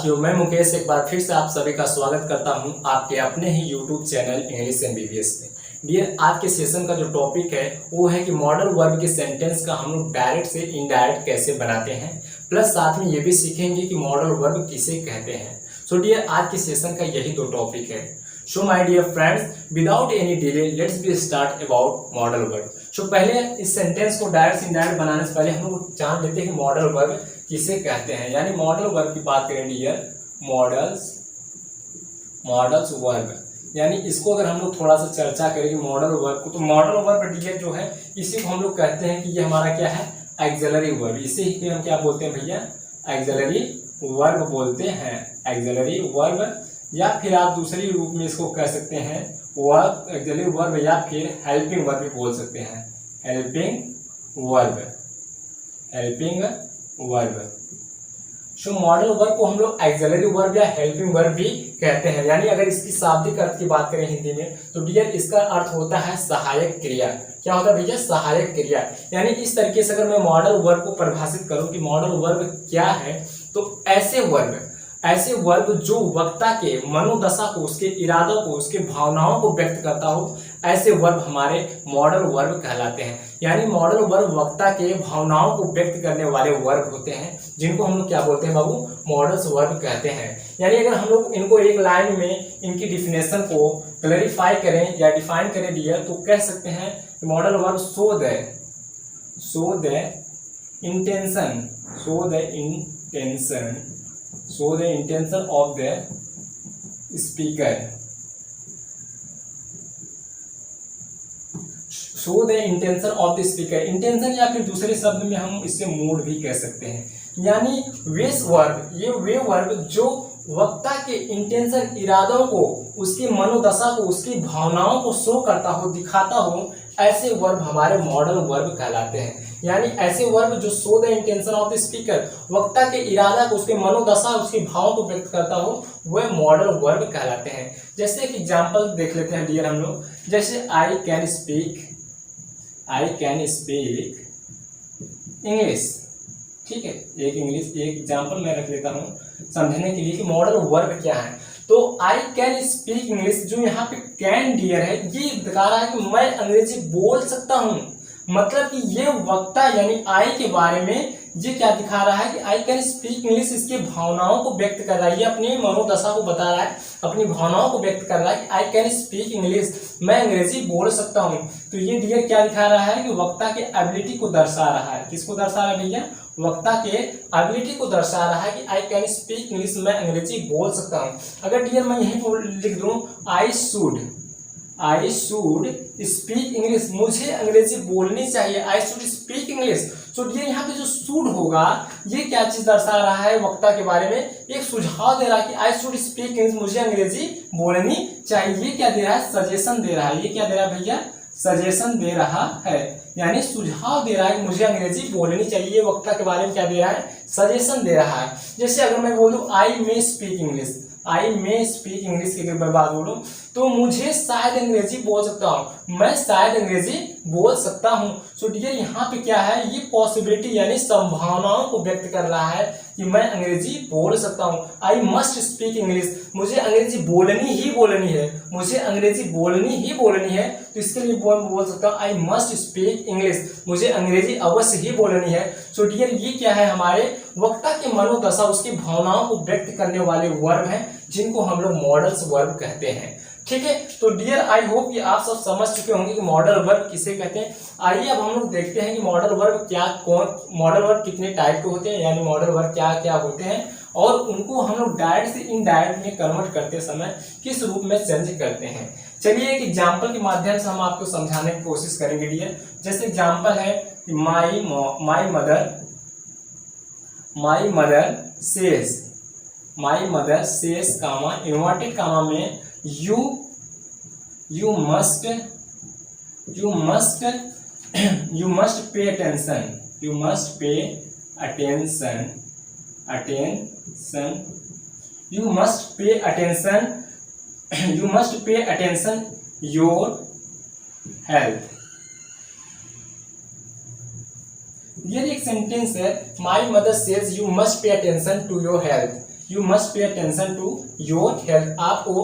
साथियों, मैं मुकेश एक बार फिर से आप सभी का स्वागत करता हूं आपके अपने ही YouTube चैनल इंग्लिश एमबीबीएस में। डियर, आज के सेशन का जो टॉपिक है वो है कि मॉडल वर्ब के सेंटेंस का हम लोग डायरेक्ट से इनडायरेक्ट कैसे बनाते हैं, प्लस साथ में ये भी सीखेंगे कि मॉडल वर्ब किसे कहते हैं। सो डियर, आज के सेशन का यही दो टॉपिक है। So my dear friends, without any delay let's be start about modal verb. So पहले इस सेंटेंस को डायरेक्ट से इनडायरेक्ट बनाने से पहले हम लोग जान लेते हैं कि मॉडल वर्ब किसे कहते हैं। यानी मॉडल वर्ब की बात करें डियर, मॉडल्स वर्ब, यानी इसको अगर हम लोग थोड़ा सा चर्चा करेंगे मॉडल वर्ब को, तो मॉडल वर्ब डियर जो है इसी को हम लोग कहते हैं कि ये हमारा क्या है, एक्सिलरी वर्ब। इसे ही हम क्या बोलते हैं भैया, एक्सिलरी वर्ब बोलते हैं। एक्सिलरी वर्ब, या फिर आप दूसरी रूप में इसको कह सकते हैं वर्ब, एक्सिलरी वर्ब, या फिर हेल्पिंग वर्ब भी बोल सकते हैं। Helping verb. So model verb को हम लोग एक्सिलरी वर्ब या हेल्पिंग वर्ब भी कहते हैं। यानी अगर इसकी शाब्दिक अर्थ की बात करें हिंदी में, तो डियर इसका अर्थ होता है सहायक क्रिया। क्या होता है भैया, सहायक क्रिया। यानी इस तरीके से अगर मैं मॉडल वर्ब को परिभाषित करूं कि मॉडल वर्ब क्या है, तो ऐसे वर्ब जो वक्ता के मनोदशा को, उसके इरादों को, उसके भावनाओं को व्यक्त करता हो, ऐसे वर्ब हमारे मॉडल वर्ब कहलाते हैं। यानी मॉडल वर्ब वक्ता के भावनाओं को व्यक्त करने वाले वर्ब होते हैं, जिनको हम लोग क्या बोलते हैं बाबू, मॉडल्स वर्ब कहते हैं। यानी अगर हम लोग इनको एक लाइन में इनकी डिफिनेशन को क्लैरिफाई करें या डिफाइन करें डियर, तो कह सकते हैं modal verb show the intention of the speaker. Show the intention of the speaker. Intention या फिर दूसरे शब्द में हम इससे मूड भी कह सकते हैं। यानी वे वर्ब जो वक्ता के इंटेंशन, इरादों को, उसकी मनोदशा को, उसकी भावनाओं को शो करता हो, दिखाता हो, ऐसे वर्ब हमारे मॉडल वर्ब कहलाते हैं। यानी ऐसे वर्ब जो show the intention of the speaker, वक्ता के इरादा को, उसके मनोदशा, उसके भाव को व्यक्त करता हो, वह मॉडल वर्ब कहलाते हैं। जैसे कि एग्जांपल देख लेते हैं डियर हम लोग। जैसे आई कैन स्पीक इंग्लिश। ठीक है, एक एग्जांपल मैं रख लेता हूँ समझने के लिए कि मॉडल वर्ब क्या है। तो आई कैन स्पीक इंग्लिश, जो यहाँ पे कैन डियर है, ये दिखा रहा है कि मैं अंग्रेजी बोल सकता हूँ। मतलब कि ये वक्ता यानी आई के बारे में ये क्या दिखा रहा है कि आई कैन स्पीक इंग्लिश, इसके भावनाओं को व्यक्त कर रहा है, ये अपनी मनोदशा को बता रहा है, अपनी भावनाओं को व्यक्त कर रहा है कि आई कैन स्पीक इंग्लिश, मैं अंग्रेजी बोल सकता हूँ। तो ये डियर क्या दिखा रहा है कि वक्ता के एबिलिटी को दर्शा रहा है। किसको दर्शा रहा है भैया, वक्ता के एबिलिटी को दर्शा रहा है कि आई कैन स्पीक इंग्लिश, मैं अंग्रेजी बोल सकता हूँ। अगर डियर मैं यहीं पर लिख दूं आई शुड स्पीक इंग्लिश, मुझे अंग्रेजी बोलनी चाहिए, आई शुड स्पीक इंग्लिश। तो डियर यहाँ पे जो शुड होगा, ये क्या चीज दर्शा रहा है, वक्ता के बारे में एक सुझाव दे रहा है कि आई शुड स्पीक इंग्लिश, मुझे अंग्रेजी बोलनी चाहिए। ये क्या दे रहा है, सजेशन दे रहा है। ये क्या दे रहा है भैया, सजेशन दे रहा है, यानी सुझाव दे रहा है कि मुझे अंग्रेजी बोलनी चाहिए। ये वक्ता के बारे में क्या दे रहा है, सजेशन दे रहा है। जैसे अगर मैं बोलूं आई मे स्पीक इंग्लिश की अगर मैं बात बोलूं, तो मुझे शायद अंग्रेजी बोल सकता हूं, मैं शायद अंग्रेजी बोल सकता हूं। सो डियर यहाँ पे क्या है, ये पॉसिबिलिटी यानी संभावनाओं को व्यक्त कर रहा है कि मैं अंग्रेजी बोल सकता हूं। आई मस्ट स्पीक इंग्लिश, मुझे अंग्रेजी बोलनी ही बोलनी है, तो इसके लिए बोल सकता हूं आई मस्ट स्पीक इंग्लिश, मुझे अंग्रेजी अवश्य ही बोलनी है। सो डियर ये क्या है, हमारे वक्ता के मनोदशा, उसकी भावनाओं को व्यक्त करने वाले वर्ब हैं, जिनको हम लोग मॉडल्स वर्ब कहते हैं। ठीक है, तो डियर आई होप कि आप सब समझ चुके होंगे कि मॉडल वर्ब किसे कहते हैं। आइए अब हम लोग देखते हैं कि मॉडल वर्ब कितने टाइप के होते हैं, यानी मॉडल वर्ब क्या क्या होते हैं, और उनको हम लोग डायरेक्ट से इनडायरेक्ट में कन्वर्ट करते समय किस रूप में चेंज करते हैं। चलिए एक एग्जाम्पल के माध्यम से हम आपको समझाने की कोशिश करेंगे डियर। जैसे एग्जाम्पल है my mother says comma, inverted comma में you must pay attention, you must pay attention your health। ये एक सेंटेंस है, my mother says you must pay attention to your health. You must pay attention to your health, आपको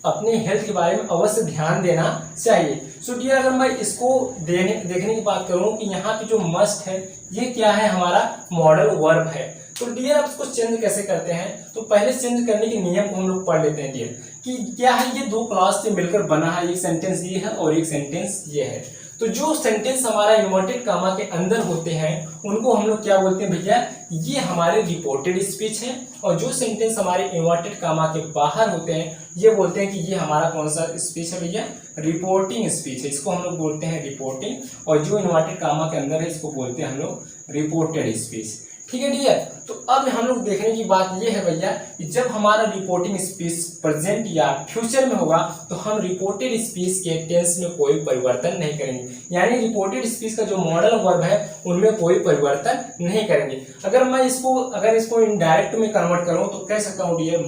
अपने health के बारे में अवश्य ध्यान देना चाहिए। सो डियर, अगर मैं इसको देखने की बात करूं कि यहाँ पे जो मस्ट है ये क्या है, हमारा मॉडल वर्ब है। तो डियर आप इसको चेंज कैसे करते हैं, तो पहले चेंज करने के नियम को हम लोग पढ़ लेते हैं डियर, कि क्या है, ये दो क्लॉज से मिलकर बना है, एक सेंटेंस ये है और एक सेंटेंस ये है। तो जो सेंटेंस हमारा इन्वर्टेड कामा के अंदर होते हैं उनको हम लोग क्या बोलते हैं भैया, ये हमारे रिपोर्टेड स्पीच है, और जो सेंटेंस हमारे इन्वर्टेड कामा के बाहर होते हैं ये बोलते हैं कि ये हमारा कौन सा स्पीच है भैया, रिपोर्टिंग स्पीच है, इसको हम लोग बोलते हैं रिपोर्टिंग, और जो इन्वर्टेड कामा के अंदर है इसको बोलते हैं हम लोग रिपोर्टेड स्पीच। ठीक है डियर, तो अब हम लोग देखने की बात ये है भैया कि जब हमारा रिपोर्टिंग स्पीच प्रेजेंट या फ्यूचर में होगा तो हम रिपोर्टेड स्पीच के टेंस में कोई परिवर्तन नहीं करेंगे, यानी रिपोर्टेड स्पीच का जो मॉडल वर्ब है उनमें कोई परिवर्तन नहीं करेंगे। अगर इसको इनडायरेक्ट में कन्वर्ट करूं तो कह सकता हूं डियर,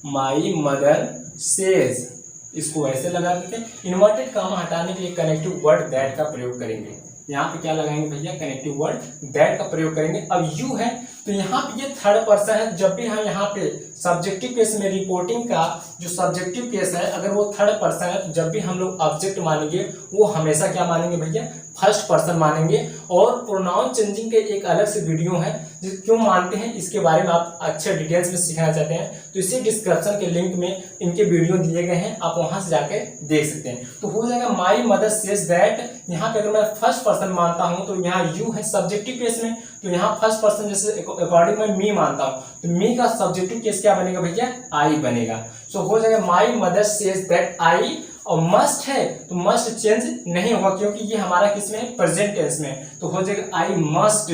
माई मदर सेज, इसको ऐसे लगा देते हैं। इन्वर्टेड कामा हटाने के लिए कनेक्टिव वर्ड दैट का प्रयोग करेंगे, यहाँ पे क्या लगाएंगे भैया, कनेक्टिव वर्ड दैट का प्रयोग करेंगे। अब यू है तो यहाँ पे ये थर्ड पर्सन है, जब भी हम यहाँ पे सब्जेक्टिव केस में रिपोर्टिंग का जो सब्जेक्टिव केस है अगर वो थर्ड पर्सन है तो जब भी हम लोग ऑब्जेक्ट मानेंगे वो हमेशा क्या मानेंगे भैया, फर्स्ट पर्सन मानेंगे। और प्रोनाउन चेंजिंग के एक अलग से वीडियो है, क्यों मानते हैं इसके बारे में आप अच्छे डिटेल्स में सीखना चाहते हैं तो इसी डिस्क्रिप्शन के लिंक में इनके वीडियो दिए गए हैं, आप वहां से जाकर देख सकते हैं। तो हो जाएगा माई मदर सेज दैट, यहाँ पे अगर मैं फर्स्ट पर्सन मानता हूँ तो यहाँ यू है सब्जेक्टिव केस में, तो यहाँ फर्स्ट पर्सन जैसे अकॉर्डिंग मैं मी मानता हूँ तो मी का सब्जेक्टिव केस क्या बनेगा भैया, आई बनेगा। सो हो जाएगा माई मदर सेज दैट आई, और मस्ट है तो मस्ट चेंज नहीं होगा क्योंकि ये हमारा किसमें है, प्रेजेंट टेंस में, तो हो जाएगा I must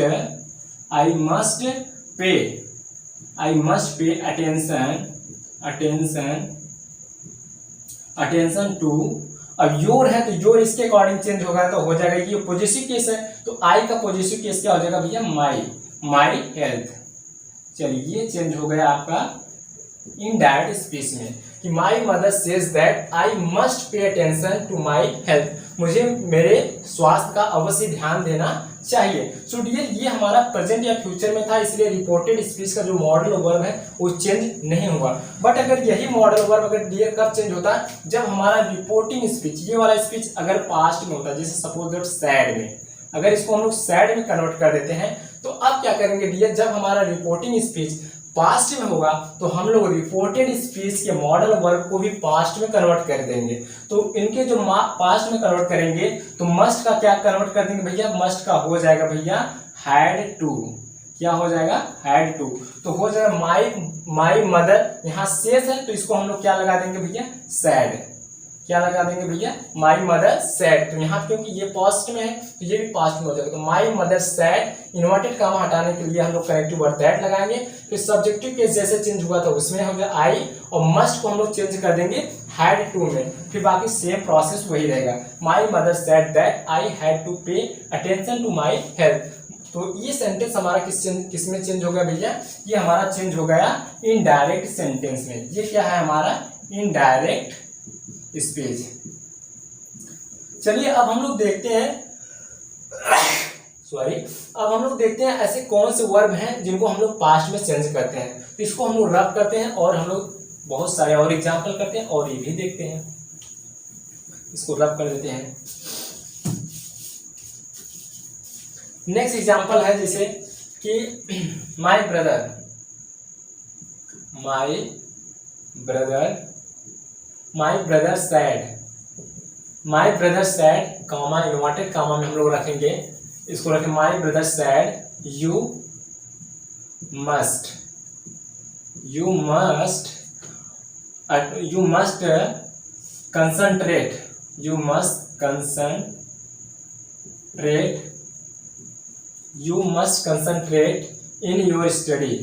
pay attention to. अब योर है तो योर इसके अकॉर्डिंग चेंज होगा तो हो जाएगा ये पॉजिटिव केस है, तो आई का पॉजिटिव केस क्या हो जाएगा भैया, माई हेल्थ। चलिए ये चेंज हो गया आपका इनडायरेक्ट स्पीच में कि my mother says that I must pay attention to my health, मुझे मेरे स्वास्थ्य का अवश्य ध्यान देना चाहिए। सो डियर, ये हमारा प्रेजेंट या फ्यूचर में था, इसलिए रिपोर्टेड स्पीच का जो मॉडल वर्ब है वो चेंज नहीं हुआ। बट अगर यही मॉडल वर्ब अगर डियर कब चेंज होता है, जब हमारा रिपोर्टिंग स्पीच, ये वाला स्पीच अगर पास्ट में होता है, जैसे सपोज दैट सैड में, अगर इसको हम लोग सैड में कन्वर्ट कर देते हैं तो अब क्या करेंगे डियर, जब हमारा रिपोर्टिंग स्पीच पास्ट में होगा तो हम लोग रिपोर्टेड स्पीच के मॉडल वर्ब को भी पास्ट में कन्वर्ट कर देंगे। तो इनके जो पास्ट में कन्वर्ट करेंगे तो मस्ट का क्या कन्वर्ट कर देंगे भैया, मस्ट का हो जाएगा भैया हैड टू, क्या हो जाएगा, हैड टू। तो हो जाएगा माई मदर, यहाँ सेज है तो इसको हम लोग क्या लगा देंगे भैया, सैड, क्या लगा देंगे भैया, माई मदर सैड। तो यहाँ क्योंकि ये पास्ट में है तो ये भी पास्ट में हो जाएगा, तो my mother said, inverted comma हटाने के लिए हम लोग कनेक्टिव वर्ड दैट लगाएंगे। फिर सब्जेक्टिव केस जैसे चेंज हुआ था उसमें हो गया आई, और मस्ट को हम लोग चेंज कर देंगे हैड टू में, फिर बाकी सेम प्रोसेस वही रहेगा, my mother said that I had to pay attention to my health. तो ये सेंटेंस हमारा किस में चेंज हो गया भैया, ये हमारा चेंज हो गया इनडायरेक्ट सेंटेंस में। ये क्या है हमारा इनडायरेक्ट स्पीच। चलिए अब हम लोग देखते हैं अब हम लोग देखते हैं ऐसे कौन से वर्ब हैं जिनको हम लोग पास्ट में चेंज करते हैं, तो इसको हम लोग रब करते हैं और हम लोग बहुत सारे और एग्जाम्पल करते हैं और ये भी देखते हैं, इसको रब कर देते हैं। नेक्स्ट एग्जाम्पल है जैसे कि my brother said, comma inverted comma में हम लोग रखेंगे, इसको रखें my brother said you must concentrate in your studies।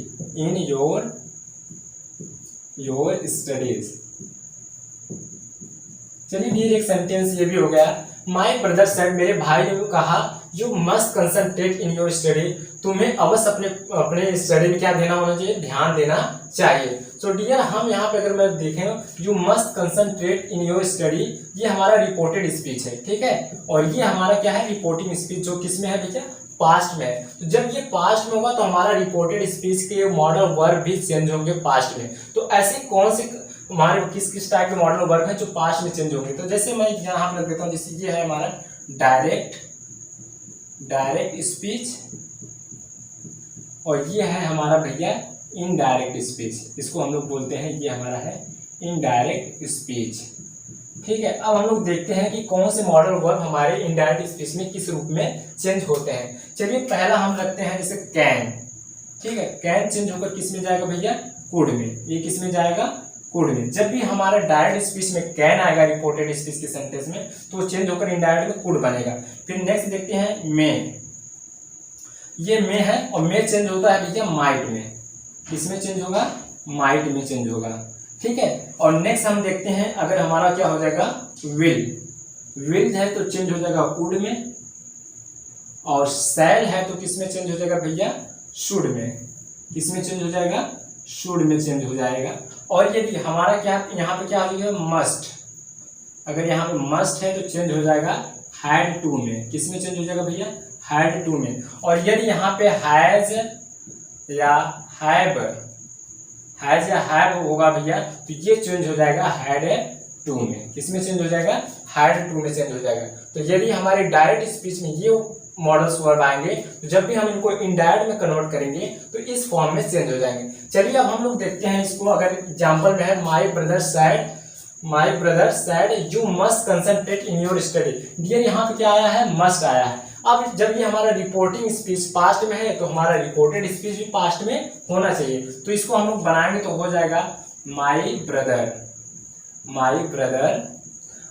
चलिए फिर एक सेंटेंस ये भी हो गया, माई ब्रदर सेड, मेरे भाई ने कहा, you must concentrate in your study, तुम्हें अवश्य अपने स्टडी में क्या देना होना चाहिए, ध्यान देना चाहिए। सो डियर, हम यहाँ पे अगर मैं देखें you must concentrate in your study, ये हमारा रिपोर्टेड स्पीच है, ठीक है, और ये हमारा क्या है रिपोर्टिंग स्पीच, जो किस में है भैया, पास्ट में है। तो जब ये पास्ट में होगा तो हमारा रिपोर्टेड स्पीच के मॉडल वर्ब भी चेंज होंगे पास्ट में। तो ऐसे कौन से हमारे किस किस टाइप के मॉडल वर्ब है जो पास्ट में चेंज होंगे? तो जैसे मैं यहाँ पे रख देता हूँ, जैसे ये है हमारा डायरेक्ट स्पीच और ये है हमारा भैया इनडायरेक्ट स्पीच। इसको हम लोग बोलते हैं, ये हमारा है इनडायरेक्ट स्पीच। ठीक है, अब हम लोग देखते हैं कि कौन से मॉडल वर्ब हमारे इनडायरेक्ट स्पीच में किस रूप में चेंज होते हैं। चलिए पहला हम रखते हैं जैसे कैन। ठीक है, कैन चेंज होकर किस में जाएगा भैया? कुड में। ये किस में जाएगा? कुड में। जब भी हमारा डायरेक्ट स्पीच में कैन आएगा रिपोर्टेड स्पीच के सेंटेंस में तो चेंज होकर इनडायरेक्ट में कुड बनेगा। फिर नेक्स्ट देखते हैं मे। ये मे है और मे चेंज होता है भैया माइट में। किसमें चेंज होगा? माइट में चेंज होगा। ठीक है, और नेक्स्ट हम देखते हैं अगर हमारा क्या हो जाएगा? विल है तो चेंज हो जाएगा वुड में, और शैल है तो किसमें चेंज हो जाएगा भैया? शुड में। किसमें चेंज हो जाएगा? शुड में चेंज हो जाएगा। और यदि हमारा क्या यहाँ पे क्या आ जाएगा? मस्ट। अगर यहाँ पे मस्ट है तो चेंज हो जाएगा हैड टू में। किसमें चेंज हो जाएगा भैया? हैड टू में। और यदि यहाँ पे हैज या हैव होगा भैया तो ये चेंज हो जाएगा हैड टू में। किसमें चेंज हो जाएगा? हैड टू में चेंज हो जाएगा। तो यदि हमारे डायरेक्ट स्पीच में ये मॉडल्स वर्ब आएंगे तो जब भी हम इनको इनडायरेक्ट में कन्वर्ट करेंगे तो इस फॉर्म में चेंज हो जाएंगे। चलिए अब हम लोग देखते हैं इसको। अगर एग्जाम्पल में है my brother said you must concentrate in your study. Dear यहाँ पे क्या आया है? मस्ट आया है। अब जब ये हमारा रिपोर्टिंग स्पीच पास्ट में है तो हमारा रिपोर्टेड स्पीच भी पास्ट में होना चाहिए। तो इसको हम लोग बनाएंगे तो हो जाएगा माई ब्रदर।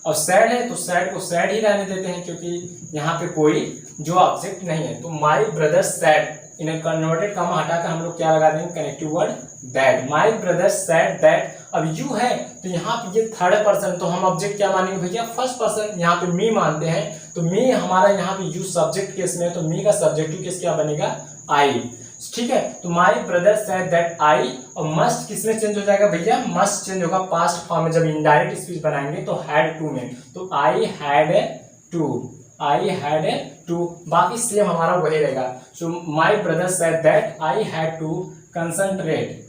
और सैड है तो सैड को सैड ही रहने देते हैं क्योंकि यहाँ पे कोई जो ऑब्जेक्ट नहीं है। तो माई ब्रदर सैड, इन्हें कन्वर्टेड कॉमा हटाकर हम लोग क्या लगा देंगे? Connective word that. My brother sad that. अब यू है तो यहाँ पे ये थर्ड पर्सन, तो हम ऑब्जेक्ट क्या मानेंगे भैया? First person. यहाँ पे मी मानते हैं तो मी हमारा यहाँ पे यू सब्जेक्ट केस में है तो मी का सब्जेक्टिव केस क्या बनेगा? आई। ठीक है, तो माई ब्रदर सेड दैट आई। और मस्ट किसमें चेंज हो जाएगा भैया? मस्ट चेंज होगा पास्ट फॉर्म में जब इनडायरेक्ट स्पीच बनाएंगे तो हैड टू में। तो आई हैड टू। बाकी सेम हमारा वही रहेगा। So my brother said that I had to concentrate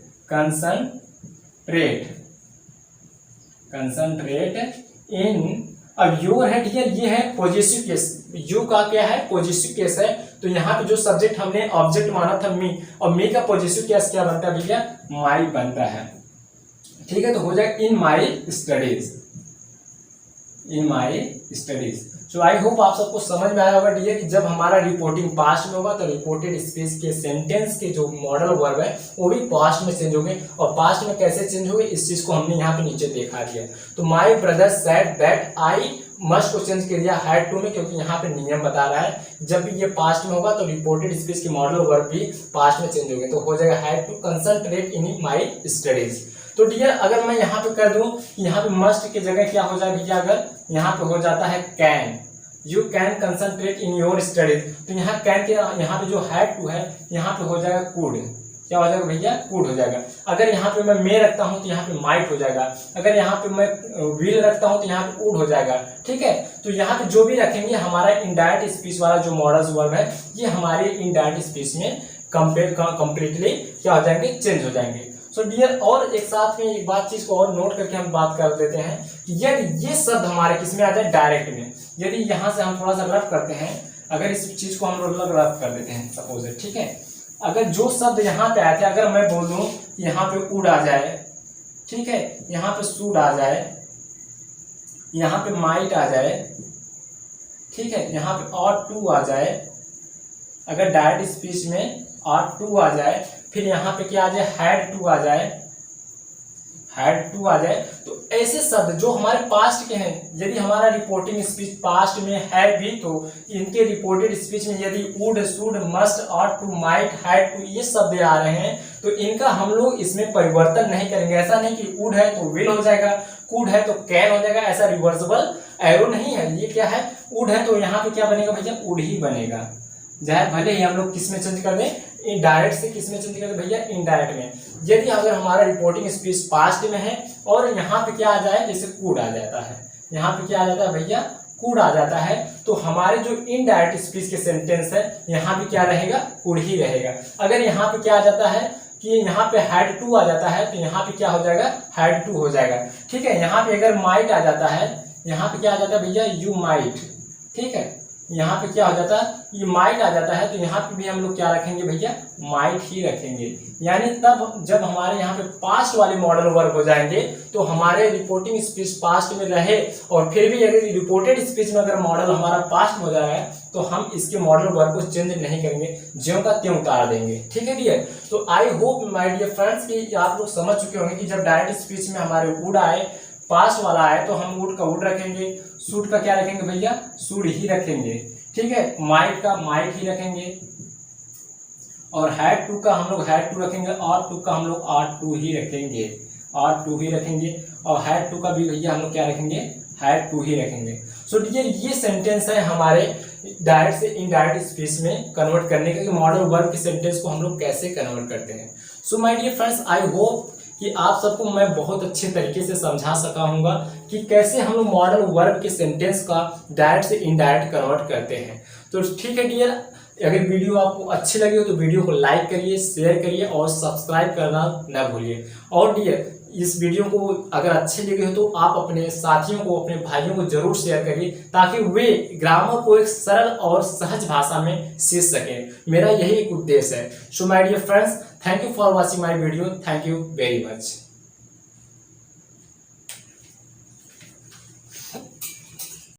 in. अब योर है, ठीक है, ये है पॉजिटिव केस। यू का क्या है? पॉजिटिव केस है। तो यहाँ पे जो सब्जेक्ट हमने ऑब्जेक्ट माना था मी, और मी का पॉजिटिव केस क्या बनता है भैया? माई बनता है। ठीक है, तो हो जाएगा इन my studies. So I hope आप सबको समझ में आया होगा डियर कि जब हमारा रिपोर्टिंग पास्ट में होगा तो रिपोर्टेड स्पीच के सेंटेंस के जो मॉडल वर्ब है वो भी पास्ट में चेंज होंगे। और पास्ट में कैसे चेंज होंगे इस चीज को हमने यहाँ पे नीचे देखा दिया। तो माई brother said that I must को चेंज कर दिया हैड टू में क्योंकि यहाँ पे नियम बता रहा है जब भी ये पास्ट में होगा तो रिपोर्टेड स्पीच के मॉडल वर्ब भी पास्ट में चेंज होंगे। तो हो जाएगा had to concentrate in my studies. तो डियर अगर मैं यहाँ पे कर दूं यहाँ पे मस्ट की जगह क्या हो जाए भैया? अगर यहाँ पे हो जाता है can, you can concentrate in your studies. तो यहाँ कैन के यहाँ पे जो हैड टू है यहाँ पे हो जाएगा कुड। क्या हो जाएगा भैया? कुड हो जाएगा। अगर यहाँ पे मैं मे रखता हूँ तो यहाँ पे माइट हो जाएगा। अगर यहाँ पे मैं विल रखता हूँ तो यहाँ पे वुड हो जाएगा। ठीक है, तो यहाँ पे जो भी रखेंगे हमारा इनडायरेक्ट स्पीच वाला जो मॉडल्स वर्ब है ये हमारे इनडायरेक्ट स्पीच में कंप्लीटली क्या हो जाएंगे? चेंज हो जाएंगे। सो डियर और एक साथ में एक बात चीज को और नोट करके हम बात कर देते हैं कि यदि ये शब्द हमारे किसमें आ जाए? डायरेक्ट में। यदि यहाँ से हम थोड़ा सा रफ करते हैं, अगर इस चीज को हम लोग रफ कर देते हैं सपोज, ठीक है, अगर जो शब्द यहाँ पे आए थे अगर मैं बोल दूं यहाँ पे वुड आ जाए, ठीक है, यहाँ पे शूड आ जाए, यहाँ पे माइट आ जाए, ठीक है, यहाँ पे ऑट टू आ जाए, अगर डायरेक्ट स्पीच में ऑट टू आ जाए, फिर यहाँ पे क्या आ जाए? हैड टू आ जाए, तो ऐसे शब्द जो हमारे पास्ट के हैं यदि हमारा रिपोर्टिंग स्पीच पास्ट में है भी तो इनके रिपोर्टेड स्पीच में यदि would, should, must, ought to, might, had to ये शब्द आ रहे हैं तो इनका हम लोग इसमें परिवर्तन नहीं करेंगे। ऐसा नहीं कि वुड है तो विल हो जाएगा, कुड है तो कैन हो जाएगा, ऐसा रिवर्सिबल एरो नहीं है। ये क्या है? वुड है तो यहाँ पे क्या बनेगा भैया? वुड ही बनेगा। चाहे भले ही हम लोग किसमें चेंज कर दें? डायरेक्ट से किसमें चेंज कर दें भैया? इनडायरेक्ट में। यदि अगर हमारा रिपोर्टिंग स्पीच पास्ट में है और यहाँ पे क्या आ जाए? जैसे कुड आ जाता है, यहाँ पे क्या आ जाता है भैया? कुड आ जाता है तो हमारे जो इनडायरेक्ट स्पीच के सेंटेंस है यहाँ पे क्या रहेगा, कुड ही रहेगा। अगर यहाँ पे क्या आ जाता है कि यहाँ पे हैड टू आ जाता है तो यहाँ पे क्या हो जाएगा, हैड टू हो जाएगा। ठीक है, यहाँ पे अगर माइट आ जाता है, यहाँ पे क्या आ जाता है भैया, यू माइट। ठीक है, यहाँ पे क्या हो जाता है, ये माइट आ जाता है तो यहाँ पे भी हम लोग क्या रखेंगे भैया, माइट ही रखेंगे। यानी तब जब हमारे यहाँ पे पास्ट वाले मॉडल वर्ब हो जाएंगे तो हमारे रिपोर्टिंग स्पीच पास्ट में रहे और फिर भी अगर रिपोर्टेड स्पीच में अगर मॉडल हमारा पास्ट हो जाए तो हम इसके मॉडल वर्ब को चेंज नहीं करेंगे, ज्यों का त्यों उतार देंगे। ठीक है डियर, तो I hope my dear friends कि आप लोग समझ चुके होंगे कि जब डायरेक्ट स्पीच में हमारे वुड आए, पास्ट वाला आए तो हम वुड का वुड रखेंगे, शुड का क्या रखेंगे भैया, शुड ही रखेंगे। ठीक है, माइट का माइट ही रखेंगे और हैड टू का हम लोग हैड टू रखेंगे, ऑट टू का हम लोग ऑट टू ही रखेंगे, ऑट टू ही रखेंगे और हैड टू का भी भैया हम लोग क्या रखेंगे, हैड टू ही रखेंगे। सो डियर ये सेंटेंस है हमारे डायरेक्ट से इनडायरेक्ट स्पीच में कन्वर्ट करने का, मॉडल वर्ब के सेंटेंस को हम लोग कैसे कन्वर्ट करते हैं। So my dear friends, I hope कि आप सबको मैं बहुत अच्छे तरीके से समझा सका हूँगा कि कैसे हम लोग मॉडल वर्ब के सेंटेंस का डायरेक्ट से इनडायरेक्ट कन्वर्ट करते हैं। तो ठीक है डियर, अगर वीडियो आपको अच्छी लगी हो तो वीडियो को लाइक करिए, शेयर करिए और सब्सक्राइब करना न भूलिए। और डियर इस वीडियो को अगर अच्छी लगी हो तो आप अपने साथियों को, अपने भाइयों को जरूर शेयर करिए ताकि वे ग्रामर को एक सरल और सहज भाषा में सीख सकें। मेरा यही एक उद्देश्य है। So my dear friends, thank you for watching my video, thank you very much.